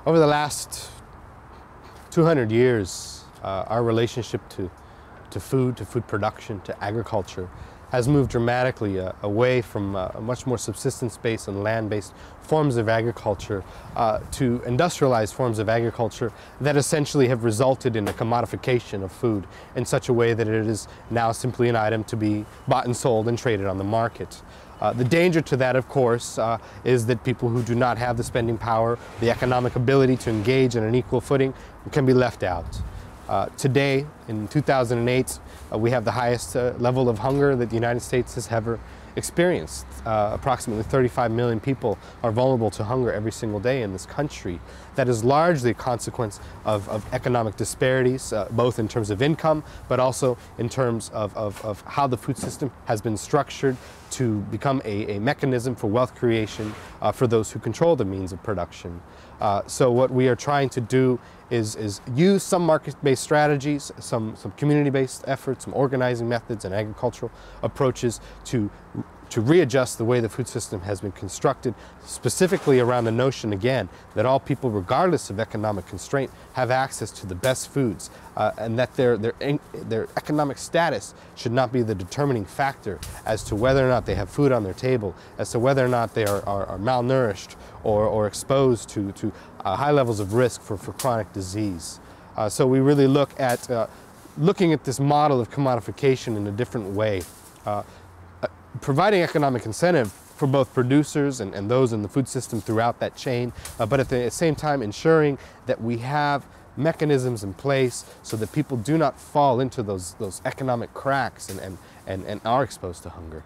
Over the last 200 years, our relationship to food production, to agriculture, has moved dramatically away from much more subsistence-based and land-based forms of agriculture to industrialized forms of agriculture that essentially have resulted in a commodification of food in such a way that it is now simply an item to be bought and sold and traded on the market. The danger to that, of course, is that people who do not have the spending power, the economic ability to engage in an equal footing, can be left out. Today, in 2008, we have the highest level of hunger that the United States has ever experienced. Approximately 35 million people are vulnerable to hunger every single day in this country. That is largely a consequence of economic disparities, both in terms of income, but also in terms of how the food system has been structured to become a mechanism for wealth creation for those who control the means of production. So what we are trying to do is use some market-based strategies, some community-based efforts, some organizing methods and agricultural approaches to readjust the way the food system has been constructed, specifically around the notion, again, that all people, regardless of economic constraint, have access to the best foods, and that their economic status should not be the determining factor as to whether or not they have food on their table, as to whether or not they are malnourished or exposed to high levels of risk for chronic disease. So we really look at looking at this model of commodification in a different way. Providing economic incentive for both producers and those in the food system throughout that chain, but at the same time ensuring that we have mechanisms in place so that people do not fall into those economic cracks and are exposed to hunger.